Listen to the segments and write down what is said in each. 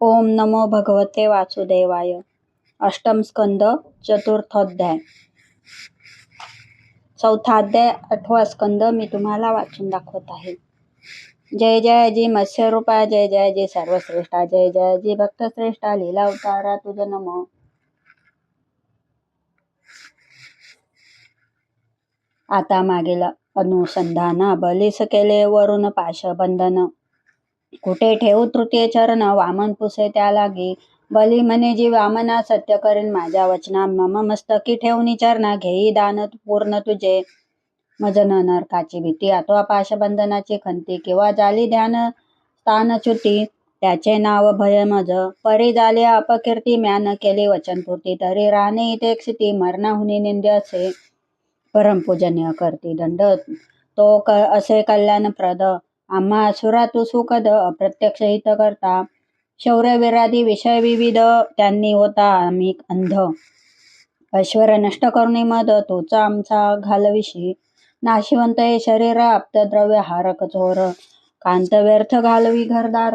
ओम नमो भगवते वासुदेवाय. अष्टम स्कंद चतुर्थोध्याय. चौथा अध्याय 8वा स्कंद मी तुम्हाला वाचून दाखवत आहे. जय जय जी मत्स्यरूपा, जय जय जी सर्वश्रेष्ठा, जय जय जी भक्तश्रेष्ठा, लीला अवतारा तुझ नमो. आता मागील अनुसंधान बलीस केले वरून पाशबंधन. कुठे ठेवू तृतीय चरण, वामन पुसे त्या लागी. बली म्हणे जी वामना, सत्य करीन माझ्या वचना. मम मस्तकी ठेवून चरणा, घेई दान पूर्ण तुझे. मज न नरकाची भीती, अथवा पाशबंधनाची खंती, किंवा झाली ध्यान स्थानच्युती. त्याचे नाव भय मज, परी झाली अपकीर्ती. म्या न केली वचनपूर्ती, तरी राहणे इथे क्षिती. मरणाहुनी निंद्य असे, परमपूजनीय करती दंड. तो असे कल्याणप्रद, आम्हा असुरा तू सुखद. अप्रत्यक्ष हित करता, शौर्य विराधी विषय विविध. त्यांनी होता आम्ही अंध, ऐश्वर नष्ट करुणी मद. तोच आमचा घालविशी, नाशिवंत हे शरीर. आप्तद्रव्य हारक चोर, कांत व्यर्थ घालवी घरदार.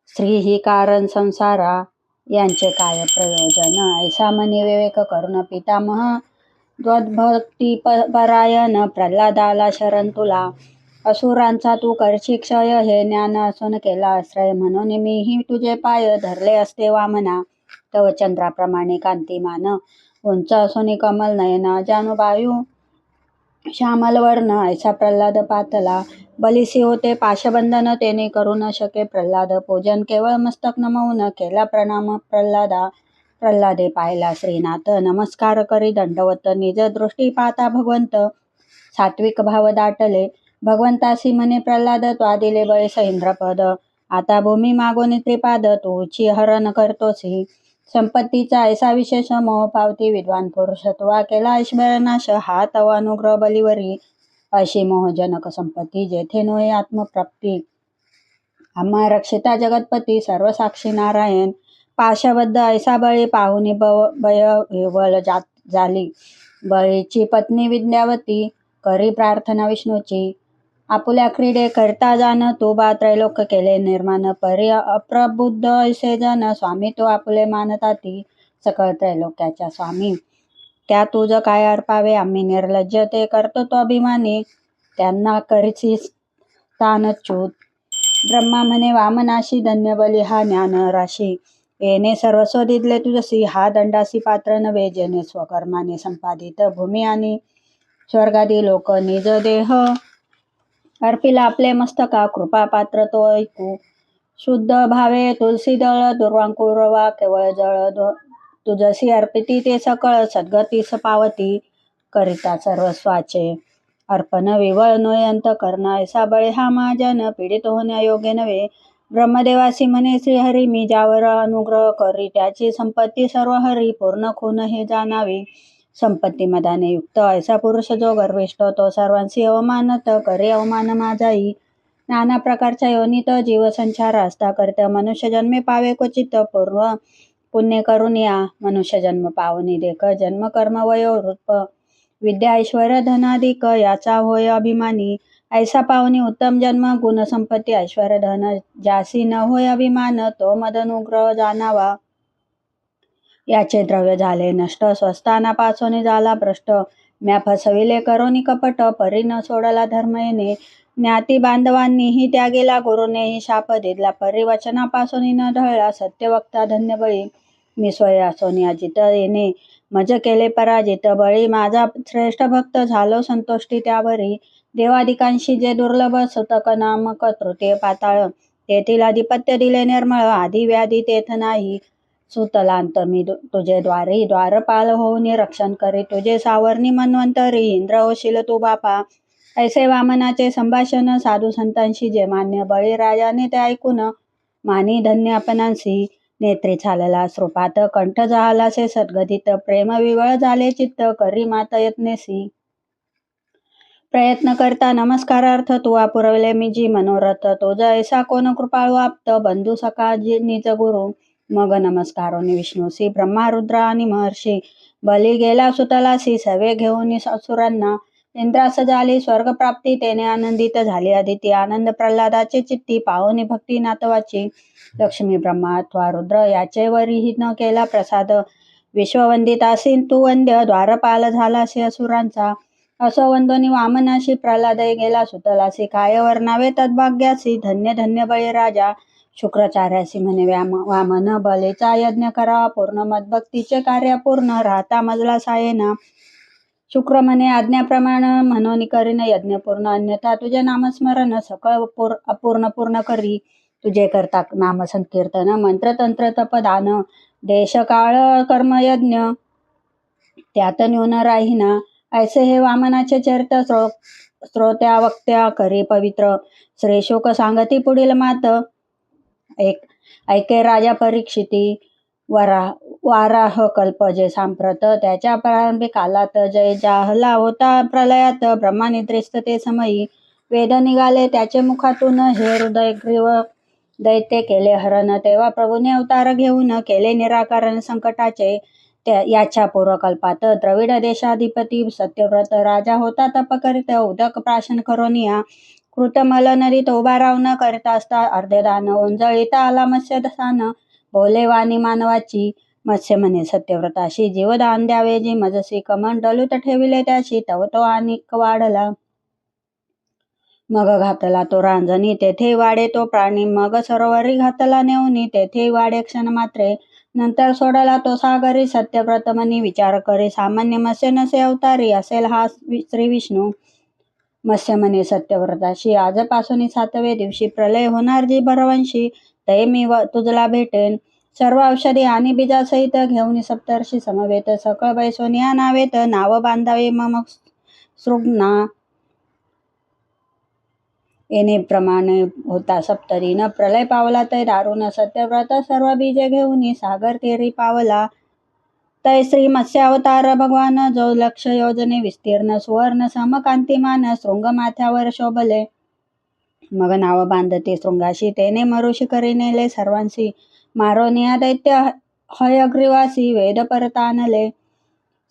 स्त्री ही कारण संसारा, यांचे काय प्रयोजन. ऐसा मनी विवेक करुण पितामह, द्वद्भक्ती परायण. प्रल्हादाला शरण तुला, असुरांचा तू करशी क्षय. हे ज्ञान असून केला आश्रय, म्हणून मीही तुझे पाय धरले असते वामना. तव चंद्राप्रमाणे कांतिमान, उंच असून कमल नयन. जानुबायू श्यामल वर्ण, ऐसा प्रल्हाद पातला. बलिसी होते पाशबंधन, तेने करू न शके प्रल्हाद पूजन. केवळ मस्तक नमवून केला प्रणाम प्रल्हादा. प्रल्हादे पाहिला श्रीनाथ, नमस्कार करी दंडवत. निज दृष्टी पाहता भगवंत, सात्विक भाव दाटले. भगवंतासी म्हणे प्रल्हाद, त्वादिले बळीस इंद्रपद. आता भूमी मागोनी त्रिपाद, तूची हरण करतोसी. संपत्तीचा ऐसा विशेष मोह पावती. विद्वान पुरुष तुवा केला ऐश्वर्यनाश, हा तव अनुग्रह बलीवरी. अशी मोहजनक संपत्ती, जेथे नोहे आत्मप्राप्ती. आम्हा रक्षिता जगतपती, सर्व साक्षी नारायण. पाशबद्ध ऐसा बळी, पाहुनी भय विवळ झाली. बळीची पत्नी विद्यावती, करी प्रार्थना विष्णूची. आपुल्या क्रीडे करता जाण, तू बा त्रैलोक केले निर्माण. परी अप्रबुद्ध ऐसे जन, स्वामी तो आपुले मानताती. सकळ त्रैलोक्याच्या स्वामी, त्या तुझ काय अर्पावे. आम्ही निर्लज्ज, ते करतो तो अभिमानी. त्यांना करीसी स्थानच्युत. ब्रह्मा म्हणे वामनाशी, धन्य बली हा ज्ञान राशी. येणे सर्वस्व दिले तुझसी, हा दंडासी पात्र नव्हे. जेणे स्वकर्माने संपादित भूमी आणि स्वर्गादी लोक. निज देह अर्पिला आपले मस्तका, कृपा पात्र तो ऐकू. शुद्ध भावे तुलसी दळ, दुर्वांकुर वा केवळ जळ. तुझसी अर्पिती ते सकळ, सद्गतीस पावती. करिता सर्वस्वाचे अर्पण, विवळ नोय अंतकरण. ऐसा बळे हा महाजन, पीडित होणे अयोग्य नव्हे. ब्रह्मदेवासी म्हणे श्रीहरी, मी ज्यावर अनुग्रह करी, त्याची संपत्ती सर्व हरी. पूर्ण खून हे जाणावे, संपत्ती मदाने युक्त. ऐसा पुरुष जो गर्विष्ठ, तो सर्वांशी अवमानत. करे अवमान माझाही, नाना प्रकारच्या योनीत. जीव संचार असता करता, मनुष्य जन्मे पावे क्वचित. पूर्व पुण्य करून या मनुष्य जन्म पावनी देख. जन्म कर्म वयो रूप, विद्या ऐश्वर्य धनाधिक. याचा होय अभिमानी, ऐसा पावनी उत्तम जन्म. गुण संपत्ती ऐश्वर्य धन, ज्यासी न होय अभिमान. तो मदनुग्रह जाणावा, याचे द्रव्य झाले नष्ट. स्वस्थानापासून झाला भ्रष्ट, म्या फसविले करोनी कपट. परी न सोडला धर्म येणे, ज्ञाती बांधवांनीही त्यागेला. गुरुनेही शाप दिला, परी वचनापासून न ढळला. सत्यवक्ता धन्य बळी, मी स्वय असोनी अजित. येणे मज केले पराजित. बळी माझा श्रेष्ठ भक्त, झालो संतोष्टी त्यावरी. देवादिकांशी जे दुर्लभ, सुतक नामक तृतीय पाताळ. तेथील आधिपत्य दिले निर्मळ, आधी व्याधी तेथ नाही. सुतलांत मी तुझे द्वारी, द्वारपाल होऊन रक्षण करी. तुझे सावर्णी मन्वंतरी, इंद्र होशील तू बापा. ऐसे वामनाचे संभाषण, साधू संतांशी जे मान्य. बळीराजाने ते ऐकून मानी धन्य आपणांसी. नेत्री चालला श्रुपात, कंठ झालासे सद्गदित. प्रेम विवळ झाले चित्त, करी मात यत्नेसी. प्रयत्न करता नमस्कारार्थ, तुवा पुरवले मी जी मनोरथ. तुझ ऐसा कोण कृपाळू आप्त, बंधू सखा निज गुरु. मग नमस्कारोनी विष्णूसी, ब्रह्मा रुद्र आणि महर्षी. बली गेला सुतलासी, सवे घेऊन असुरांना. इंद्रास झाली स्वर्गप्राप्ती, तेने आनंदित झाली अदिती. आनंद प्रल्हादाचे चित्ती, पाहुनी भक्ती नातवाची. लक्ष्मी ब्रह्मा अथवा रुद्र याचे वरीही न केला प्रसाद. विश्ववंदितासीन तू वंद्य, द्वारपाल झालासी असुरांचा. असो वंदोनी वामनाशी, प्रल्हादय गेला सुतलासी. काय वर्णावे तद्भाग्यासी, धन्य धन्य बळीराजा. शुक्राचार्यासी म्हणे वामन, बलेचा यज्ञ करावा पूर्ण, मदभक्तीचे कार्य पूर्ण, राहता मजला सायेना. शुक्र म्हणे आज्ञाप्रमाण, म्हणून करीन यज्ञ पूर्ण, अन्यथा तुझे नामस्मरण सकळ अपूर्ण पूर्ण करी. तुझे करता नाम संकीर्तन, मंत्र तंत्र तपदान, देश काळ कर्मयज्ञ त्यात न्यून राहीना. ऐसे हे वामनाचे चरित्र, श्रोत्या वक्त्या करी पवित्र. श्री शुक सांगती पुढील मात, ऐके राजा परीक्षिती. वाराह कल्प जे सांप्रत, त्याच्या प्रारंभी कालात. जय जाहला होता प्रलयात, ब्रह्मा निद्रिस्त ते समयी. वेद निघाले त्याचे मुखातून, हे हृदयग्रीव दैत्य केले हरण. तेव्हा प्रभूने अवतार घेऊन, केले निराकरण संकटाचे. याच्या पूर्वकल्पात द्रविड देशाधिपती सत्यव्रत राजा होता तप करीत. उदक प्राशन करोनिया कृतमल नदीत उभा राहून, करीत असता अर्धे दान. उंजळीता आला मत्स्य दसान, बोले वाणी मानवाची. मत्स्य म्हणे सत्यव्रताशी, जीवदान द्यावे जी मजसी. कमंडलूत ठेविले त्याशी, तव तो अनिक वाढला. मग घातला तो रांजणी, तेथे वाढे तो प्राणी. मग सरोवरी घातला नेऊनी, तेथे वाढे क्षण मात्रे. नंतर सोडला तो सागरी. सत्यव्रत मनी विचार करी, सामान्य मत्स्य नसे अवतारी. असेल हा श्री विष्णू. मत्स्य म्हणे सत्यव्रताशी, आजपासून 7व्या दिवशी प्रलय होणार जी भरवंशी. ते मी तुझला भेटेन. सर्व औषधी आणि बीजासहित घेऊन सप्तर्षी समवेत. सकळ बैसोनी आणावेत, नाव बांधावे मम सृग्ना. येणे प्रमाणे होता सप्तरीन, प्रलय पावला तै दारुण. सत्यव्रत सर्व बीजे घेऊन सागर तेरी पावला. तै श्री मत्स्यावतार भगवान, जो लक्ष योजने विस्तीर्ण. सुवर्ण समकांतिमान, शृंग माथ्यावर शोभले. मग नाव बांधते शृंगाशी, तेने मरुषी करी नेले सर्वांशी. मारोनिया दैत्य हयग्रीवासी, वेद परत आणले.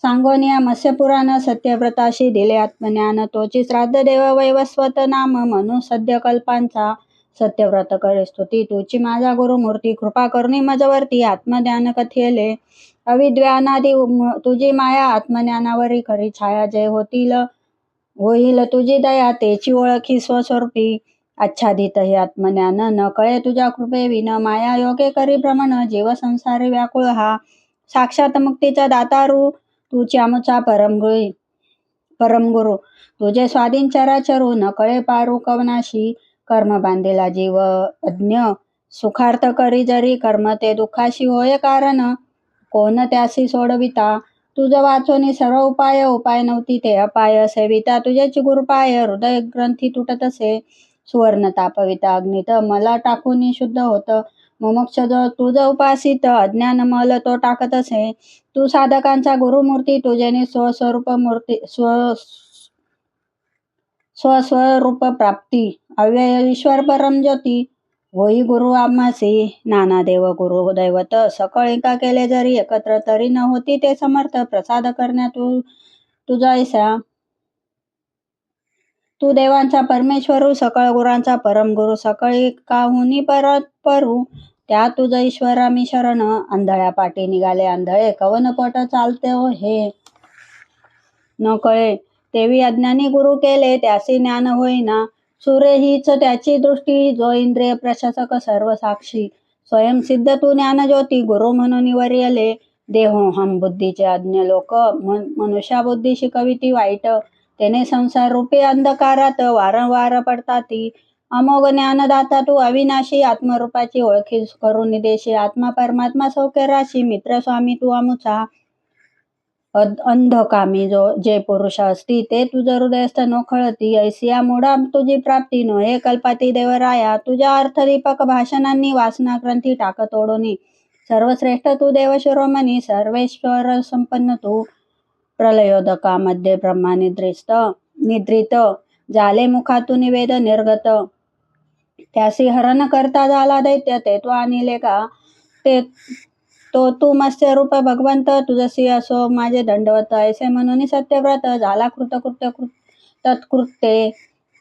सांगोनिया मत्स्यपुराण, सत्यव्रताशी दिले आत्मज्ञान. तोची श्राद्ध देव वैवस्वत नाम, म्हणून सद्य कल्पांचा. सत्यव्रत करे स्तुती, तुची माझा गुरुमूर्ती. कृपा करुणी मजवरती, आत्मज्ञान कथिले. अविद्वानादी तुझी माया, आत्मज्ञानावरी खरी छाया. जय होईल तुझी दया, तेची ओळखी स्वस्वरूपी. आच्छादित हे आत्मज्ञान, न कळे तुझ्या कृपे विन. माया योगे करी भ्रमण, जीव संसारी व्याकुळ हा. साक्षात मुक्तीचा दातारू, तुची आमुचा परमगुरु. तुझे स्वाधीन चराचरू, न कळे पारू कवनाशी. कर्म बांधेला जीव अज्ञ, सुखार्थ करी जरी कर्म. ते दुःखाशी होय कारण, कोण त्यासी सोडविता. तुझ वाचोनी सर्व उपाय, उपाय नव्हती ते अपाय. सेविता तुझेच गुरुपाय, हृदय ग्रंथी तुटतसे. सुवर्ण तापविता अग्नीत, मला टाकून शुद्ध होत. मुमुक्ष जो तुझ उपासित, अज्ञान मल तो टाकतसे. तू साधकांचा गुरुमूर्ती, तुझेने स्वस्वरूप प्राप्ती. अव्यय ईश्वर परम ज्योती, होई गुरु आम्हासी. नाना देव गुरु दैवत, सकळ एका केले जरी एकत्र. तरी न होती ते समर्थ, प्रसाद करण्या तुझा ऐसा. तू देवांचा परमेश्वरू, सकळ गुरांचा परमगुरु. सकळ एकाहुनी परू, त्या तुझ ईश्वरा मी शरण. आंधळ्या पाठी निघाले आंधळे, कवन पट चालते हे न कळे. तेवी अज्ञानी गुरु केले, त्यासी ज्ञान होईना. सूर्य हीच त्याची दृष्टी, जो इंद्रिय प्रशासक सर्व साक्षी. स्वयंसिद्ध तू ज्ञानज्योती, गुरु म्हणून वरियले. देहो हम बुद्धीचे अज्ञ लोक, मनुष्या बुद्धी शिकविती वाईट. तेने संसार रूपी अंधकारात वारंवार पडताती. अमोघ ज्ञानदाता तू अविनाशी, आत्मरूपाची ओळखी करून देशी. आत्मा परमात्मा सौख्य राशी, मित्र स्वामी तू आमुचा. अंधकामी जे पुरुष असती, ते तुझ हृदयस्थ नोखळती. ऐसिया मूढा तुझी प्राप्ती, नोहे कल्पाती देवराया. तुझ्या अर्थदीपक भाषणांनी वासना ग्रंथी टाक तोडोनी. सर्वश्रेष्ठ तू देव शिरोमणी, सर्वेश्वर संपन्न तू. प्रलयोदकामध्ये ब्रह्मा निद्रित, झाले मुखातून वेद निर्गत. त्यासी हरण करता झाला दैत्य, ते तो आणिले का. तो तू मत्स्य रूप भगवंत, तुझसी असो माझे दंडवत. ऐसे म्हणून सत्यव्रत झाला कृतकृत्य तत्कृत्ये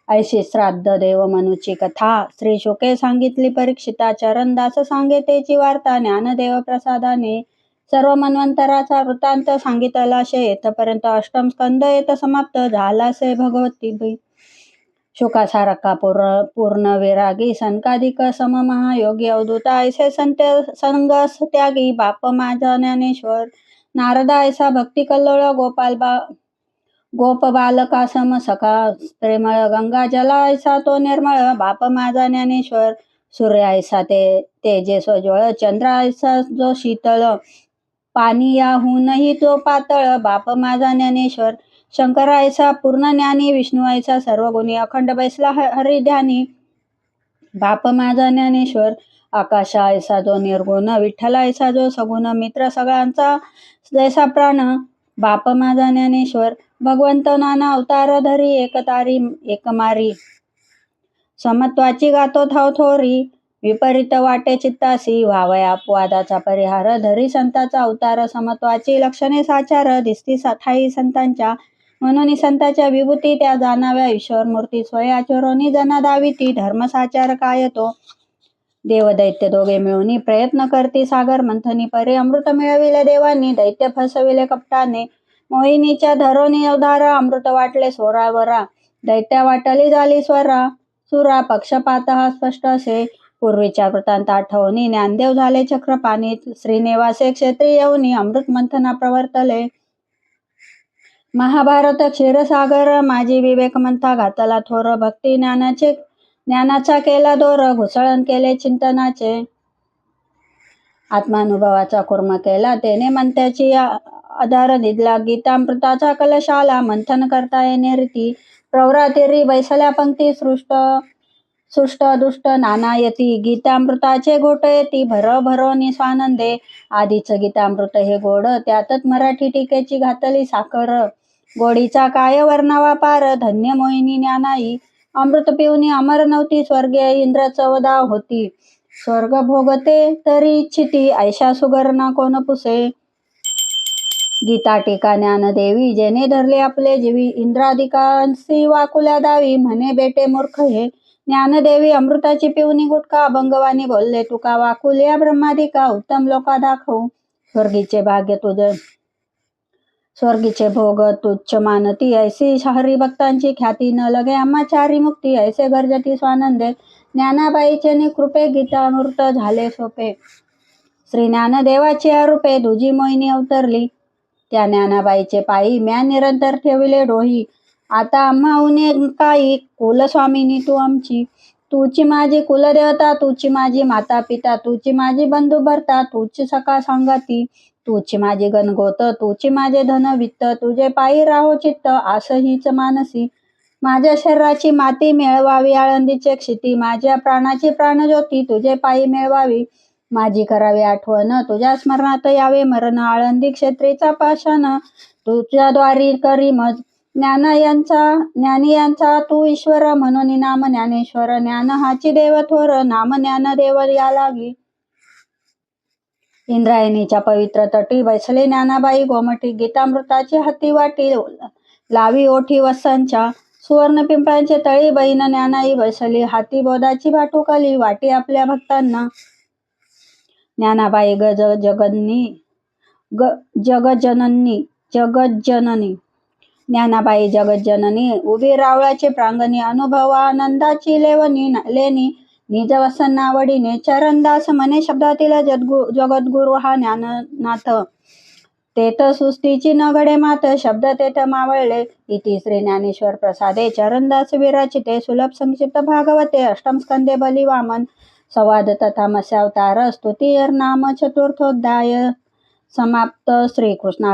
ऐशी श्राद्ध देव मनुची कथा श्री शुके सांगितली परीक्षिता चरणदास सांगे तेची वार्ता ज्ञानदेव प्रसादाने सर्व मन्वंतराचा वृत्तांत सांगितला शे येथपर्यंत अष्टम स्कंद येत समाप्त झालासे भगवती शुकासारखा पूर्ण विरागी सनकाधिक सम महायोगी अवधूता ऐसे संगस त्यागी बाप माझा ज्ञानेश्वर नारदा ऐसा भक्ती कल्लोळ गोप बालका सम सखा प्रेमळ गंगा जला ऐसा तो निर्मळ बाप माझा ज्ञानेश्वर सूर्य ऐसा तेजे सोज्वळ चंद्र ऐसा जो शीतळ पाणी याहूनही तो पातळ बाप माझा ज्ञानेश्वर शंकर ऐसा पूर्ण ज्ञानी विष्णू ऐसा सर्व गुणी अखंड बैसला हरिध्यानी बाप माझा ज्ञानेश्वर आकाश ऐसा जो निर्गुण विठ्ठल ऐसा जो सगुण मित्र सगळ्यांचा जैसा प्राण बाप माझा ज्ञानेश्वर भगवंत नाना अवतार धरी एकमारी समत्वाची गातो ठाव थोरी विपरीत वाटे चित्तासी व्हावया अपवादाचा परिहार धरी संताचा अवतार समत्वाची लक्षणे साचार दिसती ठाई संतांच्या म्हणून संताच्या विभूती त्या जाणाव्या ईश्वर मूर्ती स्वयाचरोनी जना दाविती धर्मसाचार काय तो देव दैत्य दोघे मिळून प्रयत्न करती सागर मंथनी परे अमृत मिळविले देवांनी दैत्य फसविले कपटाने मोहिनीच्या धरोनी अवधार अमृत वाटले सोरावरा दैत्या वाटली झाली स्वरा सुरा पक्षपात हा स्पष्ट असे पूर्वीच्या वृत्तांत आठवणी ज्ञानदेव झाले चक्रपाणीत श्रीनिवासे क्षेत्री येऊनी अमृत मंथना प्रवर्तले महाभारत क्षीरसागर माझी विवेक मंथा घातला थोर भक्ती ज्ञानाचा केला दोर घुसळण केले चिंतनाचे आत्मानुभवाचा कुर्म केला तेने मंत्याची आधार निधला गीतामृताचा कलश आला मंथन करता येणे रीती प्रवरातिरी बैसल्या पंक्ती सृष्ट दुष्ट नानायती गीतामृताचे घोट येती भरो निस्वानंदे आधीच गीतामृत हे गोड त्यातच मराठी टीकेची घातली साखर गोडीचा काय वर्णावा पार धन्य मोहिनी ज्ञानाई अमृत पिऊनी अमर नव्हती स्वर्गीय इंद्र चवदा होती स्वर्ग भोगते तरी इच्छिती ऐशा सुगरणा कोण पुसे गीता टीका ज्ञानदेवी जेने धरले आपले जीवी इंद्राधिकांसी वाकुल्या दावी म्हणे बेटे मूर्ख हे ज्ञानदेवी अमृताची पिऊनी गुटका अभंगवाणी बोलले तुका वाकुल्या ब्रह्माधिका उत्तम लोका दाखवू स्वर्गीचे भाग्य तुझ स्वर्गीचे भोग तुच्छ मानती ऐसी हरिभक्तांची ख्याती न लगे आम्हाचारी मुक्ती ऐसे गर्जती स्वानंदे ज्ञानाबाईचे कृपे गीतामृत झाले सोपे श्री ज्ञानदेवाची अरूपे दुजी मोहिनी अवतरली त्या ज्ञानाबाईचे पायी म्या निरंतर ठेविले डोही आता आम्हा उने काही कुलस्वामिनी तू आमची तुची माझी कुलदेवता तुची माझी माता पिता तुची माझी बंधू भरता तुची सखा सांगती तुची माझी गणगोत तुची माझे धन वित्त तुझे पायी राहो चित्त आस हीच मानसी माझ्या शरीराची माती मिळवावी आळंदीचे क्षिती माझ्या प्राणाची प्राणज्योती तुझे पायी मिळवावी माझी करावी आठवण तुझ्या स्मरणात यावे मरण आळंदी क्षेत्रीचा पाषाण तुझ्या द्वारी करी मज ज्ञानी यांचा तू ईश्वर म्हणून नाम ज्ञानेश्वर ज्ञान हाची देव थोर नाम ज्ञान देव या लागी इंद्रायणीच्या पवित्र तटी बैसले ज्ञानाबाई गोमटी गीतामृताची हाती वाटी लावी ओठी वसांच्या सुवर्ण पिंपळांचे तळी बहीण ज्ञानाई बैसली हाती बोधाची भाटुकली वाटी आपल्या भक्तांना ज्ञानाबाई जगज्जननी ज्ञानाबाई जगज्जननी उभी रावळाचे प्रांगणी अनुभवानंदाची लेणी निज वसन नावडीने चरणदास मने शब्दातील जगद्गुरु हा ज्ञाननाथ तेथ सुस्तीची न घडे मात शब्द तेथ मावळले इति श्री ज्ञानेश्वर प्रसादे चरणदास विरचिते सुलभ संक्षिप्त भागवते अष्टम स्कंदे बली वामन संवाद तथा मत्स्यावतार स्तुती नाम चतुर्थोध्याय समाप्त. श्रीकृष्ण.